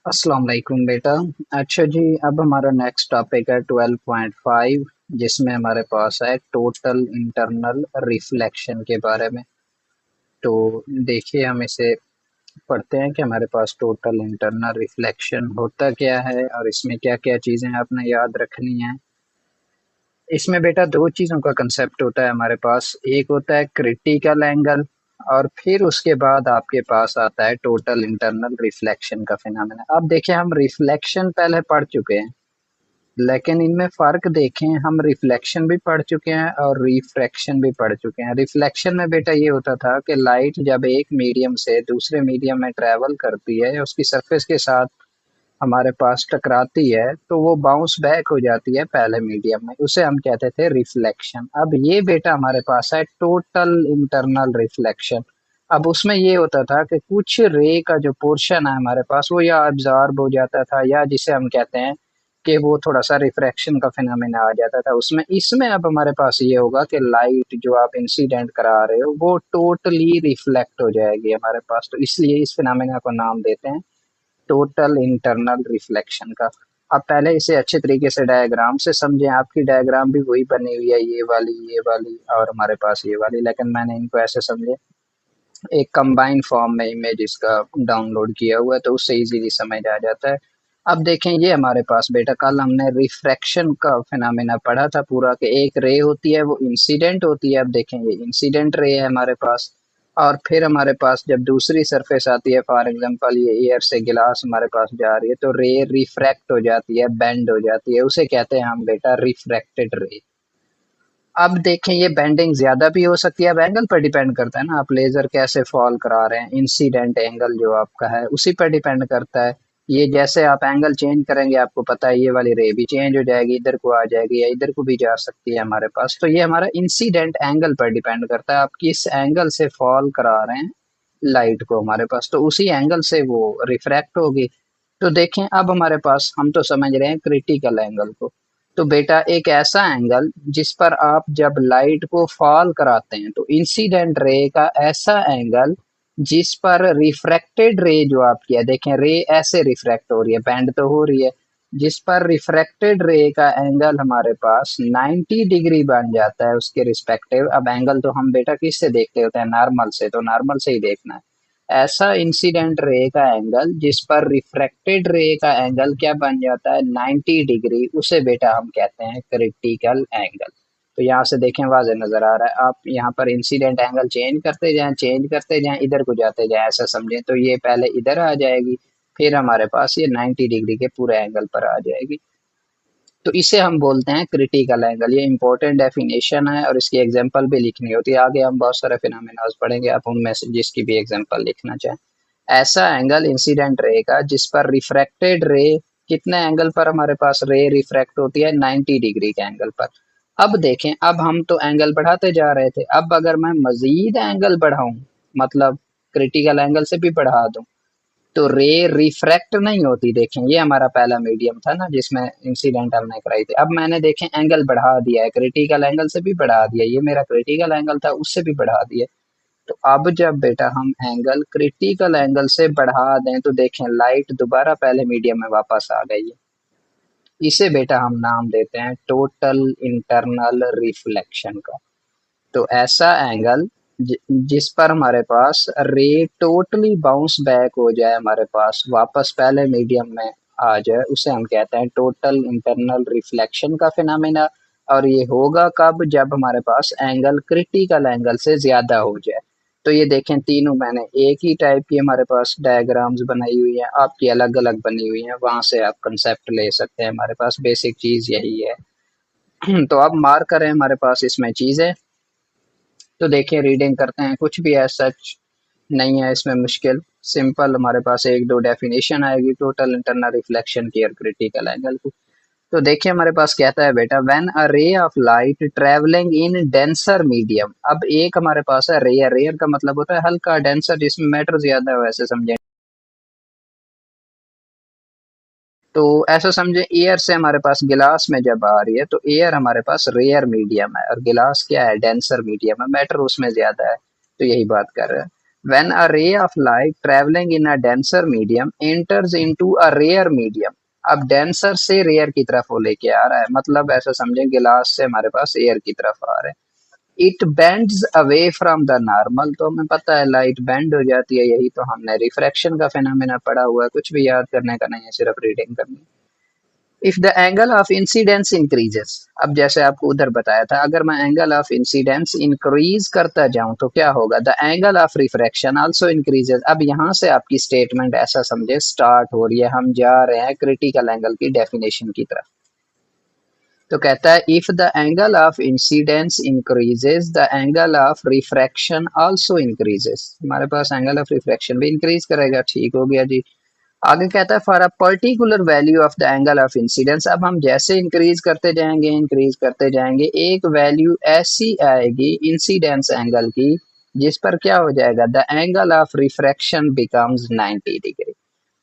अस्सलाम वालेकुम बेटा। अच्छा जी, अब हमारा नेक्स्ट टॉपिक है 12.5, जिसमें हमारे पास है टोटल इंटरनल रिफ्लेक्शन के बारे में। तो देखिए, हम इसे पढ़ते हैं कि हमारे पास टोटल इंटरनल रिफ्लेक्शन होता क्या है और इसमें क्या क्या चीज़ें आपने याद रखनी है। इसमें बेटा दो चीज़ों का कंसेप्ट होता है हमारे पास। एक होता है क्रिटिकल एंगल, और फिर उसके बाद आपके पास आता है टोटल इंटरनल रिफ्लेक्शन का फिनोमेना। अब देखिए, हम रिफ्लेक्शन पहले पढ़ चुके हैं, लेकिन इनमें फ़र्क देखें, हम रिफ्लेक्शन भी पढ़ चुके हैं और रिफ्रैक्शन भी पढ़ चुके हैं। रिफ्लेक्शन में बेटा ये होता था कि लाइट जब एक मीडियम से दूसरे मीडियम में ट्रैवल करती है, उसकी सरफेस के साथ हमारे पास टकराती है, तो वो बाउंस बैक हो जाती है पहले मीडियम में, उसे हम कहते थे रिफ्लेक्शन। अब ये बेटा हमारे पास है टोटल इंटरनल रिफ्लेक्शन। अब उसमें ये होता था कि कुछ रे का जो पोर्शन है हमारे पास, वो या अब्जॉर्ब हो जाता था, या जिसे हम कहते हैं कि वो थोड़ा सा रिफ्रैक्शन का फिनोमेना आ जाता था उसमें। इसमें अब हमारे पास ये होगा कि लाइट जो आप इंसिडेंट करा रहे हो वो टोटली रिफ्लेक्ट हो जाएगी हमारे पास, तो इसलिए इस फिनोमेना को नाम देते हैं टोटल इंटरनल रिफ्लेक्शन का। अब पहले इसे अच्छे तरीके से डायग्राम से समझें। आपकी डायग्राम भी वही बनी हुई है, ये वाली और हमारे पास ये वाली, लेकिन मैंने इनको ऐसे समझे, एक कंबाइंड फॉर्म में इमेज इसका डाउनलोड किया हुआ है, तो उससे इजीली समझ आ जाता है। अब देखें, ये हमारे पास बेटा कल हमने रिफ्रैक्शन का फिनोमेना पढ़ा था पूरा, कि एक रे होती है वो इंसिडेंट होती है। अब देखें, ये इंसिडेंट रे है हमारे पास, और फिर हमारे पास जब दूसरी सरफेस आती है, फॉर एग्जांपल ये एयर से गिलास हमारे पास जा रही है, तो रे रिफ्रैक्ट हो जाती है, बेंड हो जाती है, उसे कहते हैं हम बेटा रिफ्रैक्टेड रे। अब देखें, ये बेंडिंग ज्यादा भी हो सकती है, अब एंगल पर डिपेंड करता है ना, आप लेजर कैसे फॉल करा रहे हैं। इंसिडेंट एंगल जो आपका है उसी पर डिपेंड करता है। ये जैसे आप एंगल चेंज करेंगे, आपको पता है ये वाली रे भी चेंज हो जाएगी, इधर को आ जाएगी या इधर को भी जा सकती है हमारे पास। तो ये हमारा इंसिडेंट एंगल पर डिपेंड करता है, आप किस एंगल से फॉल करा रहे हैं लाइट को हमारे पास, तो उसी एंगल से वो रिफ्रैक्ट होगी। तो देखें, अब हमारे पास, हम तो समझ रहे हैं क्रिटिकल एंगल को। तो बेटा एक ऐसा एंगल जिस पर आप जब लाइट को फॉल कराते हैं, तो इंसिडेंट रे का ऐसा एंगल जिस पर रिफ्रैक्टेड रे जो आपकी है, देखें रे ऐसे रिफ्रैक्ट हो रही है, बेंड तो हो रही है, जिस पर रिफ्रैक्टेड रे का एंगल हमारे पास 90 डिग्री बन जाता है उसके रिस्पेक्टिव। अब एंगल तो हम बेटा किससे देखते होते हैं, नॉर्मल से, तो नॉर्मल से ही देखना है। ऐसा इंसिडेंट रे का एंगल जिस पर रिफ्रैक्टेड रे का एंगल क्या बन जाता है, 90 डिग्री, उसे बेटा हम कहते हैं क्रिटिकल एंगल। तो यहाँ से देखें, वाज़े नजर आ रहा है, आप यहाँ पर इंसिडेंट एंगल चेंज करते जाएं, चेंज करते जाएं, इधर को जाते जाएं, ऐसा समझें। तो ये पहले इधर आ जाएगी, फिर हमारे पास ये 90 डिग्री के पूरे एंगल पर आ जाएगी, तो इसे हम बोलते हैं क्रिटिकल एंगल। ये इंपॉर्टेंट डेफिनेशन है और इसकी एग्जांपल भी लिखनी होती है। आगे हम बहुत सारे फिनोमेना पढ़ेंगे, आप उनमें से जिसकी भी एग्जांपल लिखना चाहें। ऐसा एंगल इंसिडेंट रे का जिस पर रिफ्रैक्टेड रे, कितने एंगल पर हमारे पास रे रिफ्रैक्ट होती है, 90 डिग्री के एंगल पर। अब देखें, अब हम तो एंगल बढ़ाते जा रहे थे, अब अगर मैं मजीद एंगल बढ़ाऊं, मतलब क्रिटिकल एंगल से भी बढ़ा दूं, तो रे रिफ्रैक्ट नहीं होती। देखें, ये हमारा पहला मीडियम था ना जिसमें इंसिडेंट हमने कराई थी। अब मैंने देखें एंगल बढ़ा दिया है, क्रिटिकल एंगल से भी बढ़ा दिया, ये मेरा क्रिटिकल एंगल था, उससे भी बढ़ा दिया। तो अब जब बेटा हम एंगल क्रिटिकल एंगल से बढ़ा दें, तो देखें लाइट दोबारा पहले मीडियम में वापस आ गई है। इसे बेटा हम नाम देते हैं टोटल इंटरनल रिफ्लेक्शन का। तो ऐसा एंगल जिस पर हमारे पास रे टोटली बाउंस बैक हो जाए, हमारे पास वापस पहले मीडियम में आ जाए, उसे हम कहते हैं टोटल इंटरनल रिफ्लेक्शन का फिनोमेना। और ये होगा कब, जब हमारे पास एंगल क्रिटिकल एंगल से ज्यादा हो जाए। तो ये देखें, तीनों मैंने एक ही टाइप की हमारे पास डायग्राम्स बनाई हुई हैं, आपकी अलग अलग बनी हुई हैं, वहां से आप कंसेप्ट ले सकते हैं, हमारे पास बेसिक चीज यही है। तो अब मार्कर है हमारे पास इसमें चीजें। तो देखिए, रीडिंग करते हैं, कुछ भी ऐसा सच नहीं है इसमें मुश्किल, सिंपल। हमारे पास एक दो डेफिनेशन आएगी टोटल इंटरनल रिफ्लेक्शन की और क्रिटिकल एंगल की। तो देखिए, हमारे पास कहता है बेटा, when a ray of light travelling in denser medium. अब एक हमारे पास है रेयर, रेयर का मतलब होता है हल्का, डेंसर जिसमें मैटर ज्यादा हो, ऐसे समझे। तो ऐसा समझे, एयर से हमारे पास गिलास में जब आ रही है, तो एयर हमारे पास रेयर मीडियम है और गिलास क्या है, डेंसर मीडियम है, मैटर उसमें ज्यादा है। तो यही बात कर रहे हैं। When a ray of light traveling in a denser medium enters into a rare medium, अब डेंसर से रेयर की तरफ वो लेके आ रहा है, मतलब ऐसा समझें गिलास से हमारे पास एयर की तरफ आ रहे हैं। It bends away from the normal, तो हमें पता है लाइट बेंड हो जाती है, यही तो हमने रिफ्रैक्शन का फिनोमेना पढ़ा हुआ है, कुछ भी याद करने का नहीं है, सिर्फ रीडिंग करनी है। If the angle of incidence increases, अब जैसे आपको उधर बताया था, अगर मैं एंगल ऑफ इंसिडेंस इंक्रीज करता जाऊं तो क्या होगा, the angle of refraction also increases. अब यहां से आपकी स्टेटमेंट ऐसा समझे स्टार्ट हो रही है, हम जा रहे हैं क्रिटिकल एंगल की डेफिनेशन की तरफ। तो कहता है if the angle of incidence increases the angle of refraction also increases, हमारे पास एंगल ऑफ रिफ्रैक्शन भी इंक्रीज करेगा, ठीक हो गया जी। आगे कहता है for a particular value of the angle of incidence, अब हम जैसे इंक्रीज करते जाएंगे एक वैल्यू ऐसी आएगी इंसिडेंस एंगल की जिस पर क्या हो जाएगा, the angle of refraction becomes 90 degree,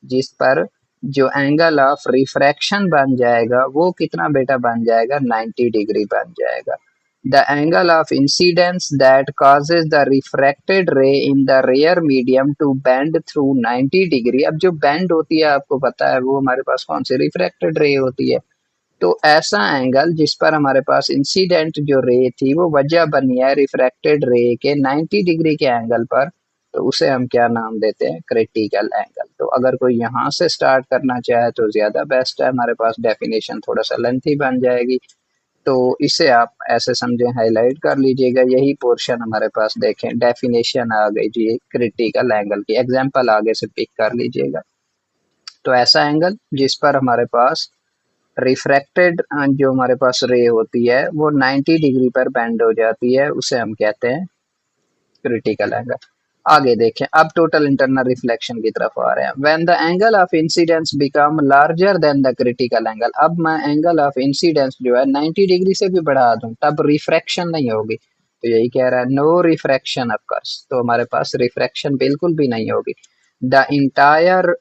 जिस पर जो एंगल ऑफ रिफ्रैक्शन बन जाएगा वो कितना बेटा बन जाएगा, 90 डिग्री बन जाएगा। The angle of incidence that causes the refracted ray in the rare medium to bend through 90 degree, अब जो बेंड होती है आपको पता है वो हमारे पास कौन सी रिफ्रैक्टेड रे होती है, तो ऐसा एंगल जिस पर हमारे पास इंसिडेंट जो रे थी वो वजह बनी है रिफ्रैक्टेड रे के 90 डिग्री के एंगल पर, तो उसे हम क्या नाम देते हैं, क्रिटिकल एंगल। तो अगर कोई यहाँ से स्टार्ट करना चाहे तो ज़्यादा बेस्ट है, हमारे पास डेफिनेशन थोड़ा सा लेंथी बन जाएगी, तो इसे आप ऐसे समझें, हाईलाइट कर लीजिएगा। यही पोर्शन हमारे पास देखें, डेफिनेशन आ गई जी क्रिटिकल एंगल की, एग्जाम्पल आगे से पिक कर लीजिएगा। तो ऐसा एंगल जिस पर हमारे पास रिफ्रैक्टेड जो हमारे पास रे होती है वो 90 डिग्री पर बेंड हो जाती है, उसे हम कहते हैं क्रिटिकल एंगल। आगे देखें, अब टोटल इंटरनल रिफ्लेक्शन की तरफ आ रहे हैं। When the angle of incidence become larger than the critical angle, अब मैं एंगल ऑफ इंसिडेंस जो है 90 डिग्री से भी बढ़ा दूं तब रिफ्रैक्शन नहीं होगी, तो यही कह रहा है नो रिफ्रैक्शन ऑफकोर्स, तो हमारे पास रिफ्रैक्शन बिल्कुल भी नहीं होगी। The entire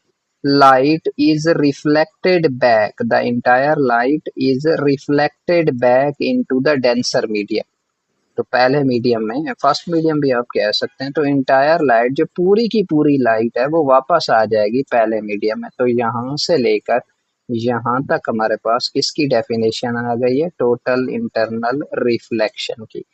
light is reflected back, the entire light is reflected back into the denser medium, तो पहले मीडियम में, फर्स्ट मीडियम भी आप कह सकते हैं, तो इंटायर लाइट जो पूरी की पूरी लाइट है वो वापस आ जाएगी पहले मीडियम में। तो यहाँ से लेकर यहाँ तक हमारे पास किसकी डेफिनेशन आ गई है, टोटल इंटरनल रिफ्लेक्शन की।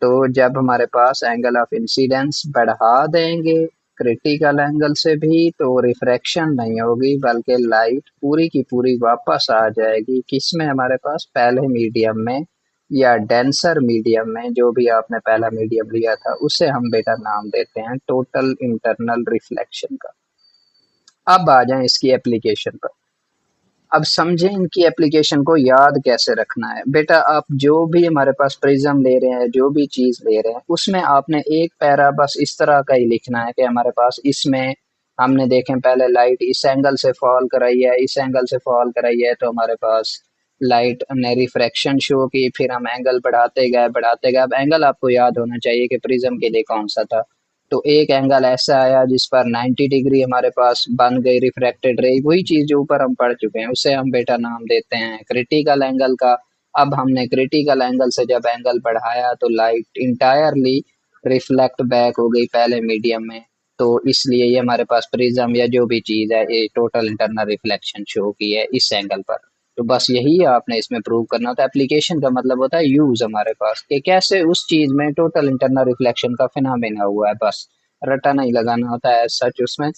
तो जब हमारे पास एंगल ऑफ इंसिडेंस बढ़ा देंगे क्रिटिकल एंगल से भी तो रिफ्रैक्शन नहीं होगी, बल्कि लाइट पूरी की पूरी वापस आ जाएगी किसमें, हमारे पास पहले मीडियम में या डेंसर मीडियम में, जो भी आपने पहला मीडियम लिया था उसे हम बेटा नाम देते हैं टोटल इंटरनल रिफ्लेक्शन का। अब आ जाए इसकी एप्लीकेशन पर। अब समझें इनकी एप्लीकेशन को याद कैसे रखना है। बेटा आप जो भी हमारे पास प्रिज्म ले रहे हैं, जो भी चीज़ ले रहे हैं, उसमें आपने एक पैरा बस इस तरह का ही लिखना है कि हमारे पास इसमें हमने देखें पहले लाइट इस एंगल से फॉल कराई है, इस एंगल से फॉल कराई है, तो हमारे पास लाइट ने रिफ्रैक्शन शो की, फिर हम एंगल बढ़ाते गए। अब एंगल आपको याद होना चाहिए कि प्रिज्म के लिए कौन सा था, तो एक एंगल ऐसा आया जिस पर 90 डिग्री हमारे पास बन गई रिफ्रैक्टेड रे, वही चीज जो ऊपर हम पढ़ चुके हैं उसे हम बेटा नाम देते हैं क्रिटिकल एंगल का। अब हमने क्रिटिकल एंगल से जब एंगल बढ़ाया तो लाइट इंटायरली रिफ्लेक्ट बैक हो गई पहले मीडियम में, तो इसलिए ये हमारे पास प्रिज्म या जो भी चीज है ये टोटल इंटरनल रिफ्लेक्शन शो की है इस एंगल पर। तो बस यही आपने इसमें प्रूव करना होता है। एप्लीकेशन का मतलब होता है यूज हमारे पास कि कैसे उस चीज में टोटल इंटरनल रिफ्लेक्शन का फिनोमेना हुआ है, बस रटा नहीं लगाना होता है सच उसमें।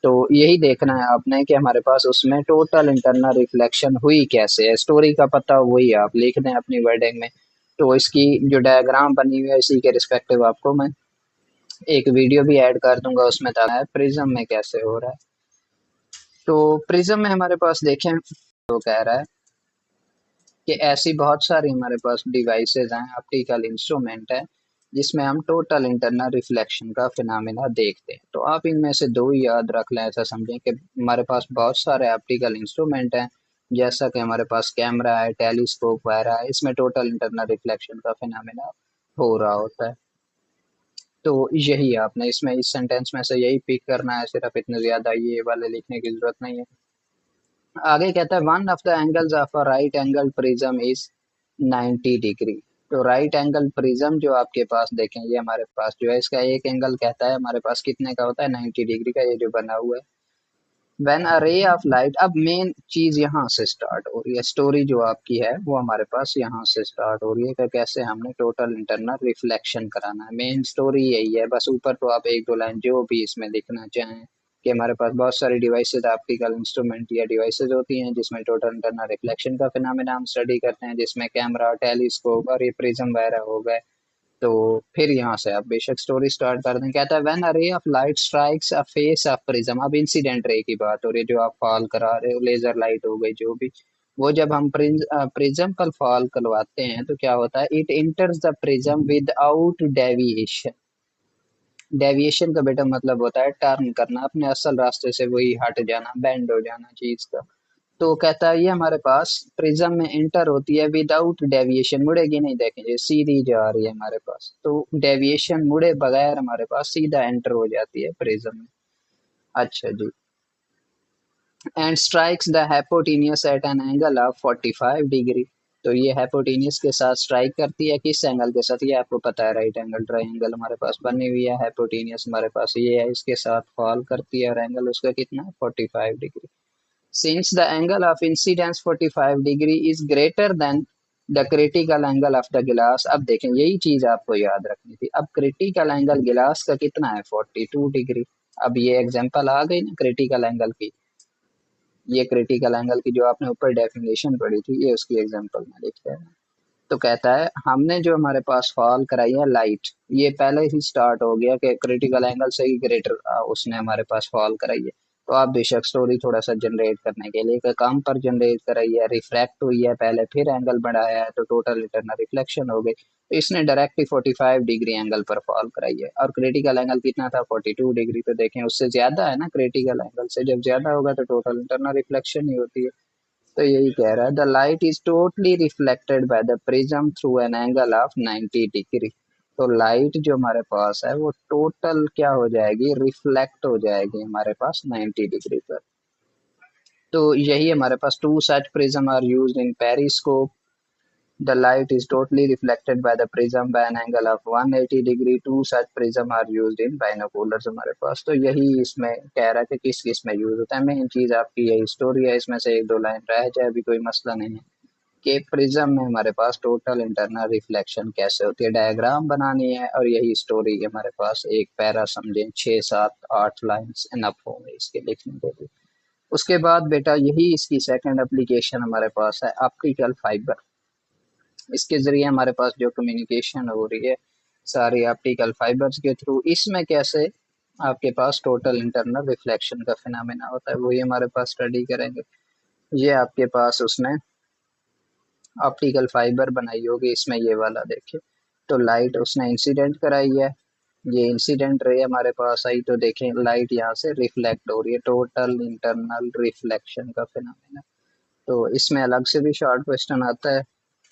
तो यही देखना है आपने कि हमारे पास उसमें टोटल इंटरनल रिफ्लेक्शन हुई कैसे है, स्टोरी का पता वही आप लिख दें अपनी वर्डिंग में। तो इसकी जो डायग्राम बनी हुई है इसी के रिस्पेक्टिव आपको मैं एक वीडियो भी ऐड कर दूंगा, उसमें है प्रिज्म में कैसे हो रहा है। तो प्रिज्म में हमारे पास देखें तो कह रहा है कि ऐसी बहुत सारी हमारे पास डिवाइसेस हैं, ऑप्टिकल इंस्ट्रूमेंट है, जिसमें हम टोटल इंटरनल रिफ्लेक्शन का फिनोमेना देखते हैं। तो आप इनमें से दो ही याद रख लें, ऐसा समझें कि हमारे पास बहुत सारे ऑप्टिकल इंस्ट्रूमेंट हैं, जैसा कि हमारे पास कैमरा है, टेलीस्कोप वगैरह है, इसमें टोटल इंटरनल रिफ्लेक्शन का फिनोमेना हो रहा होता है। तो यही आपने इसमें इस सेंटेंस में से यही पिक करना है, सिर्फ इतने ज्यादा ये वाले लिखने की जरूरत नहीं है। आगे कहता है one of the angles of a right angle prism is 90 degree. तो राइट एंगल प्रिज्म जो आपके पास देखें, ये हमारे पास जो है इसका एक एंगल कहता है हमारे पास कितने का होता है, 90 डिग्री का, ये जो बना हुआ है। When a ray of light, अब मेन चीज यहाँ से स्टार्ट हो रही है, स्टोरी जो आपकी है वो हमारे पास यहाँ से स्टार्ट हो रही है कि कैसे हमने टोटल इंटरनल रिफ्लेक्शन कराना है। मेन स्टोरी यही है, बस ऊपर तो आप एक दो लाइन जो भी इसमें लिखना चाहें कि हमारे पास बहुत सारी डिवाइसेज, ऑप्टिकल इंस्ट्रूमेंट या डिवाइसेज होती हैं जिसमें टोटल इंटरनल रिफ्लेक्शन का फिनोमेना हम स्टडी करते हैं, जिसमें कैमरा, टेलीस्कोप और ये प्रिज्म वगैरह हो गए। तो फिर यहाँ से आप बेशक स्टोरी स्टार्ट कर दें। कहता है when a ray of light strikes a face of prism, अब इंसिडेंट रे की बात हो रही है, जो आप फॉल करा रहे हो, लेजर लाइट हो गई जो भी, वो जब हम प्रिज्म पर फॉल करवाते हैं तो क्या होता है, it इंटर्स the prism without deviation. Deviation का बेटा मतलब होता है टर्न करना, अपने असल रास्ते से वही हट जाना, बेंड हो जाना चीज का। तो कहता है ये हमारे पास प्रिज्म में इंटर होती है विदाउट डेविएशन, मुड़ेगी नहीं, देखेंगे सीधी जा रही है हमारे पास, तो डेविएशन मुड़े बगैर हमारे पास सीधा एंटर हो जाती है प्रिज्म में। अच्छा जी। And strikes the hypotenuse at an angle of 45 degree, तो ये हाइपोटेन्यूस के साथ स्ट्राइक करती है, किस एंगल के साथ, ये आपको पता है, राइट एंगल ट्रायंगल हमारे पास बनी हुई है, हाइपोटेन्यूस हमारे पास ये है, इसके साथ फॉल करती है और एंगल उसका कितना है, 45 degree. Since the angle of incidence 45 degree is greater than the critical angle of the glass, अब देखें यही चीज आपको याद रखनी थी। अब क्रिटिकल एंगल गिलास का कितना है, 42 डिग्री। अब ये एग्जांपल आ गई ना क्रिटिकल एंगल की, ये क्रिटिकल एंगल की जो आपने ऊपर डेफिनेशन पढ़ी थी, ये उसकी एग्जांपल में लिखा है। तो कहता है हमने जो हमारे पास फॉल कराई है लाइट, ये पहले ही स्टार्ट हो गया कि क्रिटिकल एंगल से ही ग्रेटर उसने हमारे पास फॉल कराई है। तो आप बेशक स्टोरी थोड़ा सा जनरेट करने के लिए कि कम पर जनरेट कराई है, रिफ्रैक्ट हुई है पहले, फिर एंगल बढ़ाया है, तो टोटल इंटरनल रिफ्लेक्शन हो गई, तो इसने डायरेक्टली 45 डिग्री एंगल पर फॉल कराई है। और क्रिटिकल एंगल कितना था, 42 डिग्री, तो देखें उससे ज्यादा है ना, क्रिटिकल एंगल से जब ज्यादा होगा तो टोटल इंटरनल रिफ्लेक्शन ही होती है। तो यही कह रहा है the light is totally reflected by the prism through an angle of 90 degree. तो लाइट जो हमारे पास है वो टोटल क्या हो जाएगी, रिफ्लेक्ट हो जाएगी हमारे पास 90 डिग्री पर। तो यही हमारे पास two such prism are used in periscope, the light is totally reflected by the prism by an angle of 180 degree. Two such prism are used in binoculars हमारे पास। तो यही इसमें कह रहा है कि किस किस में यूज होता है। मेन चीज आपकी यही स्टोरी है, इसमें से एक दो लाइन रह जाए भी कोई मसला नहीं है कि प्रिज्म में हमारे पास टोटल इंटरनल रिफ्लेक्शन कैसे होती है, डायग्राम बनानी है, और यही स्टोरी हमारे पास एक पैरा समझें, 6 7 8 लाइन्स इनफ होंगे इसके लिखने के लिए। उसके बाद बेटा यही इसकी सेकंड एप्लीकेशन हमारे पास है, ऑप्टिकल फाइबर। इसके जरिए हमारे पास जो कम्युनिकेशन हो रही है सारी ऑप्टिकल फाइबर्स के थ्रू, इसमें कैसे आपके पास टोटल इंटरनल रिफ्लेक्शन का फिनोमेना होता है वही हमारे पास स्टडी करेंगे। ये आपके पास उसने ऑप्टिकल फाइबर बनाई होगी, इसमें ये वाला देखिए, तो लाइट उसने इंसिडेंट कराई है, ये इंसिडेंट रे हमारे पास आई, तो देखें लाइट यहाँ से रिफ्लेक्ट हो रही है, टोटल इंटरनल रिफ्लेक्शन का फिनोमेना। तो इसमें अलग से भी शॉर्ट क्वेश्चन आता है,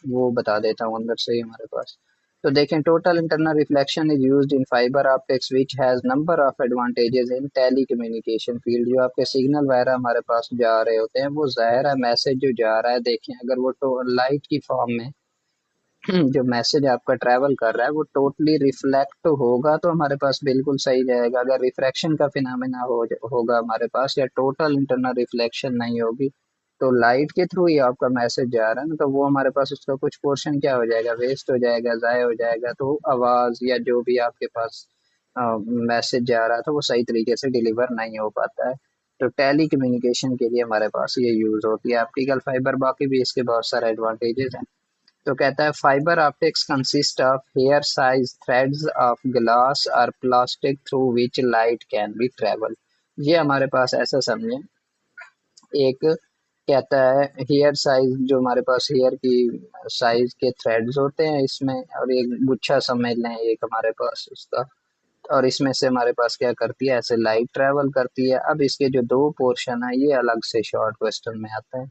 वो बता देता हूँ अंदर से ही हमारे पास। तो देखें total internal reflection is used in fibre optics which has number of advantages in telecommunication field. जो आपके सिग्नल वगैरह हमारे पास जा रहे होते हैं, वो जाहिर है मैसेज जो जा रहा है, देखें अगर वो तो लाइट की फॉर्म में जो मैसेज आपका ट्रैवल कर रहा है वो टोटली रिफ्लेक्ट होगा तो हमारे पास बिल्कुल सही जाएगा। अगर रिफ्रैक्शन का फिनोमेना होगा हमारे पास, या टोटल इंटरनल रिफ्लेक्शन नहीं होगी, तो लाइट के थ्रू ही आपका मैसेज जा रहा है ना, तो वो हमारे पास उसका कुछ पोर्शन क्या हो जाएगा, वेस्ट हो जाएगा, ज़ाय हो जाएगा, तो आवाज़ या जो भी आपके पास मैसेज जा रहा था वो सही तरीके से डिलीवर नहीं हो पाता है। तो टेली कम्युनिकेशन के लिए हमारे पास ये यूज़ होती है ऑप्टिकल फाइबर, बाकी भी इसके बहुत सारे एडवांटेजेस हैं। तो कहता है fibre optics consist of hair size threads of glass और plastic through which light can be travel. ये हमारे पास ऐसा समझें, एक कहता है हेयर साइज, जो हमारे पास हेयर की साइज के थ्रेड्स होते हैं इसमें, और एक गुच्छा समझ लें एक हमारे पास उसका, और इसमें से हमारे पास क्या करती है, ऐसे लाइट ट्रेवल करती है। अब इसके जो दो पोर्शन है ये अलग से शॉर्ट क्वेश्चन में आता है,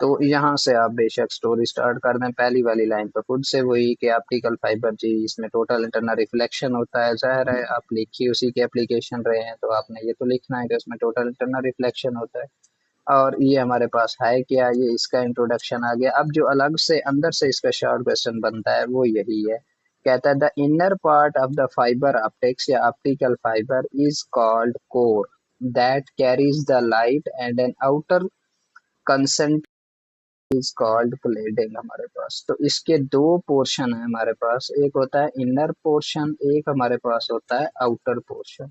तो यहाँ से आप बेशक स्टोरी स्टार्ट कर दें। पहली वाली लाइन तो खुद से वही कि ऑप्टिकल फाइबर जी इसमें टोटल इंटरनल रिफ्लेक्शन होता है, जाहिर है आप लिखिए उसी के एप्लीकेशन रहे हैं तो आपने ये तो लिखना है कि उसमें टोटल इंटरनल रिफ्लेक्शन होता है। और ये हमारे पास है क्या, ये इसका इंट्रोडक्शन आ गया। अब जो अलग से अंदर से इसका शॉर्ट क्वेश्चन बनता है वो यही है, कहता है the inner part of the fibre optics या optical fibre is called core that carries the light and an outer consent is called cladding हमारे पास। तो इसके दो पोर्शन है हमारे पास, एक होता है इनर पोर्शन, एक हमारे पास होता है आउटर पोर्शन।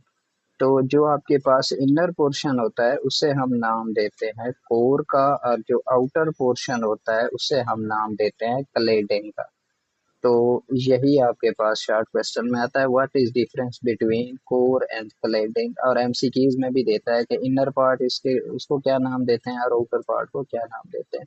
तो जो आपके पास इनर पोर्शन होता है उसे हम नाम देते हैं कोर का, और जो आउटर पोर्शन होता है उसे हम नाम देते हैं क्लेडिंग का। तो यही आपके पास शॉर्ट क्वेश्चन में आता है, what is difference between core and cladding. और एमसीक्यूज में भी देता है कि इनर पार्ट इसके उसको क्या नाम देते हैं और आउटर पार्ट को क्या नाम देते हैं।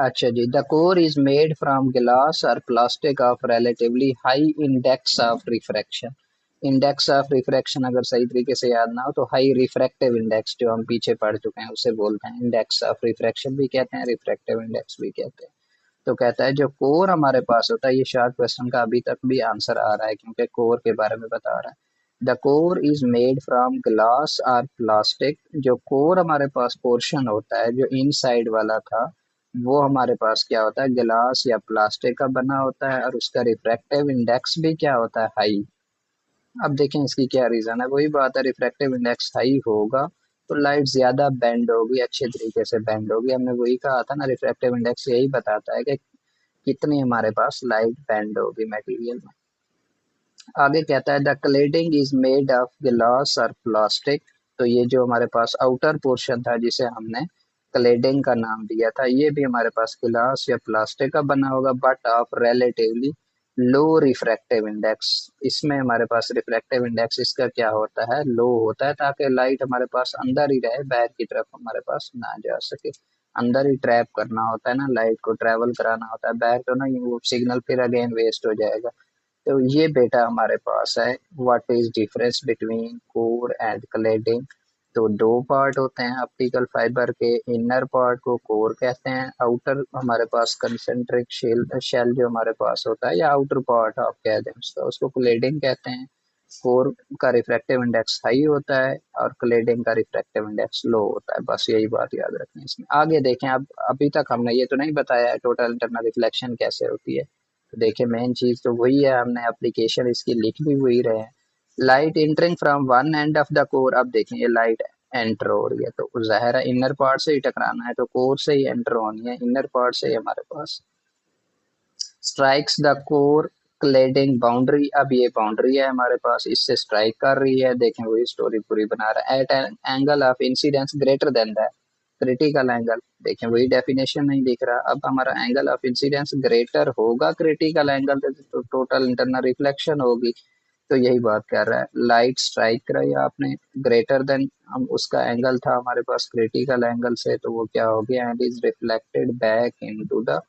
अच्छा जी, the core is made from glass और plastic of relatively high index of refraction. Index of refraction अगर सही तरीके से याद ना हो तो हाई रिफ्रैक्टिव इंडेक्स, जो हम पीछे पढ़ चुके हैं उसे बोलते हैं इंडेक्स ऑफ रिफ्रैक्शन भी कहते हैं, रिफ्रैक्टिव इंडेक्स भी कहते हैं। तो कहता है जो कोर हमारे पास होता है, ये शॉर्ट क्वेश्चन का अभी तक भी आंसर आ रहा है क्योंकि कोर के बारे में बता रहा है। The core is made from glass और प्लास्टिक। जो कोर हमारे पास पोर्शन होता है जो इन साइड वाला था, वो हमारे पास क्या होता है, ग्लास या प्लास्टिक का बना होता है, और उसका रिफ्रैक्टिव इंडेक्स भी क्या होता है, हाई। अब देखें इसकी क्या रीजन है, वही बात है, रिफ्रैक्टिव इंडेक्स हाई होगा तो लाइट ज्यादा बेंड होगी, अच्छे तरीके से बेंड होगी। हमने वही कहा था ना, रिफ्रैक्टिव इंडेक्स यही बताता है कि कितनी हमारे पास लाइट बेंड होगी मटेरियल में। आगे कहता है the cladding is made of glass और प्लास्टिक। तो ये जो हमारे पास आउटर पोर्शन था जिसे हमने क्लेडिंग का नाम दिया था, ये भी हमारे पास ग्लास या प्लास्टिक का बना होगा, but of relatively low refractive index. इसमें हमारे पास रिफ्रैक्टिव इंडेक्स इसका क्या होता है, लो होता है, ताकि लाइट हमारे पास अंदर ही रहे, बाहर की तरफ हमारे पास ना जा सके। अंदर ही ट्रैप करना होता है ना, लाइट को ट्रेवल कराना होता है, बाहर तो नहीं, वो सिग्नल फिर अगेन वेस्ट हो जाएगा। तो ये बेटा हमारे पास है, what is difference between core and cladding. तो दो पार्ट होते हैं ऑप्टिकल फाइबर के, इनर पार्ट को कोर कहते हैं, आउटर हमारे पास कंसेंट्रिक शेल शेल जो हमारे पास होता है, या आउटर पार्ट आप कह दें उसका, उसको क्लेडिंग कहते हैं। कोर का रिफ्रैक्टिव इंडेक्स हाई होता है और क्लेडिंग का रिफ्रैक्टिव इंडेक्स लो होता है, बस यही बात याद रखनी है इसमें। आगे देखें, अब अभी तक हमने ये तो नहीं बताया है टोटल इंटरनल रिफ्लेक्शन कैसे होती है। तो देखिए मेन चीज तो वही है, हमने एप्लीकेशन इसकी लिख भी वही रहे हैं। Light entering from one end of the core. अब देखें ये लाइट एंटर हो रही है तो जाहिर है इनर पार्ट से ही टकराना है, तो कोर से ही एंटर होनी है, इनर पार्ट से ही हमारे पास strikes the core cladding boundary. अब ये बाउंड्री है हमारे पास, इससे स्ट्राइक कर रही है, देखें वही स्टोरी पूरी बना रहा है, at an angle of incidence greater than the critical angle. देखें वही डेफिनेशन नहीं दिख रहा, अब हमारा एंगल ऑफ इंसिडेंस ग्रेटर होगा क्रिटिकल एंगल तो टोटल इंटरनल रिफ्लेक्शन होगी। तो यही बात कर रहा है, लाइट स्ट्राइक कर रही है आपने ग्रेटर देन, हम उसका एंगल था हमारे पास क्रिटिकल एंगल से, तो वो क्या हो गया, and is reflected back into the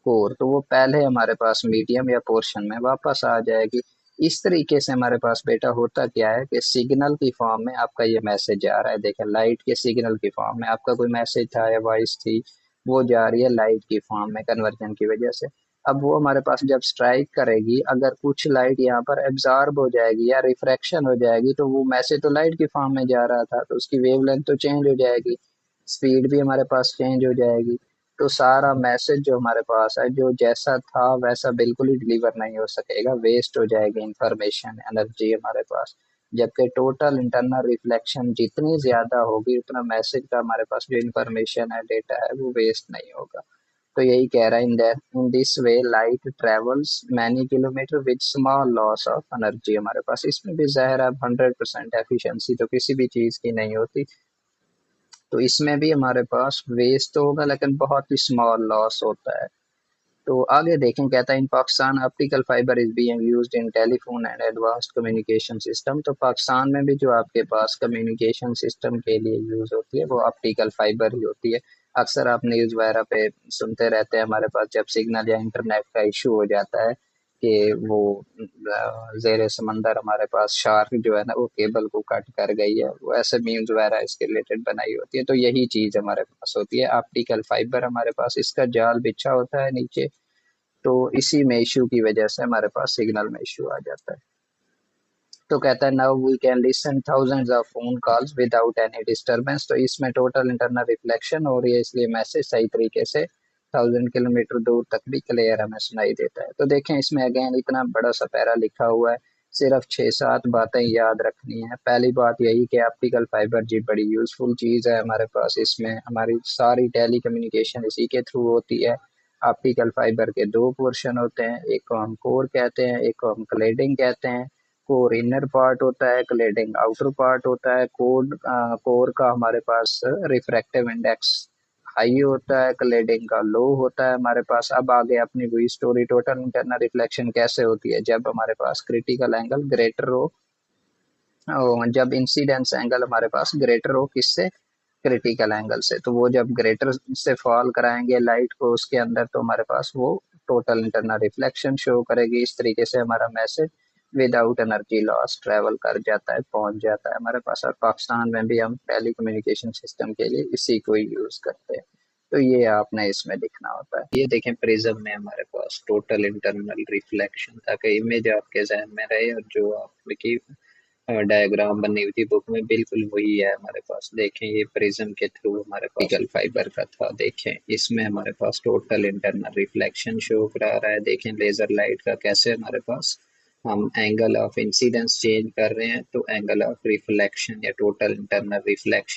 core. तो वो पहले हमारे पास मीडियम या पोर्शन में वापस आ जाएगी। इस तरीके से हमारे पास बेटा होता क्या है कि सिग्नल की फॉर्म में आपका ये मैसेज आ रहा है, देखें लाइट के सिग्नल की फॉर्म में आपका कोई मैसेज था या वॉइस थी, वो जा रही है लाइट की फॉर्म में कन्वर्जन की वजह से। अब वो हमारे पास जब स्ट्राइक करेगी, अगर कुछ लाइट यहाँ पर एब्जॉर्ब हो जाएगी या रिफ्रैक्शन हो जाएगी, तो वो मैसेज तो लाइट की फॉर्म में जा रहा था, तो उसकी वेवलेंथ तो चेंज हो जाएगी, स्पीड भी हमारे पास चेंज हो जाएगी। तो सारा मैसेज जो हमारे पास है, जो जैसा था वैसा बिल्कुल ही डिलीवर नहीं हो सकेगा, वेस्ट हो जाएगी इंफॉर्मेशन एनर्जी हमारे पास। जबकि टोटल इंटरनल रिफ्लेक्शन जितनी ज्यादा होगी उतना मैसेज का हमारे पास जो इंफॉर्मेशन है, डेटा है, वो वेस्ट नहीं होगा। तो यही कह रहा है, in this way light travels many kilometre with small loss of energy. हमारे पास इसमें भी ज़ाहिर है 100% एफिशिएंसी तो किसी भी चीज़ की नहीं होती, तो इसमें भी हमारे पास वेस्ट तो होगा लेकिन बहुत ही स्मॉल लॉस होता है। तो आगे देखें, कहता है in Pakistan optical fibre is being used in telephone and advanced communication system. तो पाकिस्तान में भी जो आपके पास कम्युनिकेशन सिस्टम के लिए यूज होती है वो ऑप्टिकल फाइबर ही होती है। अक्सर आप न्यूज़ वगैरह पे सुनते रहते हैं, हमारे पास जब सिग्नल या इंटरनेट का इशू हो जाता है कि वो जेर समंदर हमारे पास शार्क जो है ना वो केबल को कट कर गई है, वो ऐसे मीम्स वगैरह इसके रिलेटेड बनाई होती है। तो यही चीज़ हमारे पास होती है, ऑप्टिकल फाइबर हमारे पास इसका जाल बिछा होता है नीचे, तो इसी में इशू की वजह से हमारे पास सिग्नल में इशू आ जाता है। तो कहता है now we can listen thousands of phone calls without any disturbance. तो इसमें टोटल इंटरनल रिफ्लेक्शन हो रही है, इसलिए मैसेज सही तरीके से 1000 किलोमीटर दूर तक भी क्लियर हमें सुनाई देता है। तो देखें इसमें अगेन इतना बड़ा सा पैरा लिखा हुआ है, सिर्फ 6-7 बातें याद रखनी है। पहली बात यही कि ऑप्टिकल फाइबर जी बड़ी यूजफुल चीज़ है हमारे पास, इसमें हमारी सारी टेली कम्युनिकेशन इसी के थ्रू होती है। ऑप्टिकल फाइबर के दो पोर्शन होते हैं, एक को हम कोर कहते हैं, एक को हम क्लेडिंग कहते हैं। कोर इनर पार्ट होता है, क्लेडिंग आउटर पार्ट होता है। कोर का हमारे पास रिफ्रैक्टिव इंडेक्स हाई होता है, क्लेडिंग का लो होता है हमारे पास। अब आगे अपनी वही स्टोरी, टोटल इंटरनल रिफ्लेक्शन कैसे होती है जब हमारे पास क्रिटिकल एंगल ग्रेटर हो, जब इंसिडेंस एंगल हमारे पास ग्रेटर हो किससे, क्रिटिकल एंगल से। तो वो जब ग्रेटर से फॉल कराएंगे लाइट को उसके अंदर, तो हमारे पास वो टोटल इंटरनल रिफ्लेक्शन शो करेगी। इस तरीके से हमारा message without energy loss travel कर जाता है, पहुंच जाता है हमारे पास। और पाकिस्तान में भी हम टेली कम्युनिकेशन सिस्टम के लिए इसी को ही यूज करते हैं। तो ये आपने इसमें लिखना होता है। ये देखें प्रिज्म में हमारे पास टोटल इंटरनल रिफ्लेक्शन, ताकि इमेज आपके जहन में रहे, और जो आपकी डायग्राम बनी हुई थी बुक में बिल्कुल वही है हमारे पास। देखें ये प्रिज्म के थ्रू हमारे पास ऑप्टिकल फाइबर का था। देखें इसमें हमारे पास टोटल इंटरनल रिफ्लेक्शन शो करा रहा है। देखें लेजर लाइट का कैसे हमारे पास हम एंगल ऑफ इंसिडेंस चेंज कर रहे हैं, तो एंगल ऑफ रिफ्लेक्शन या टोटल इंटरनल रिफ्लेक्शन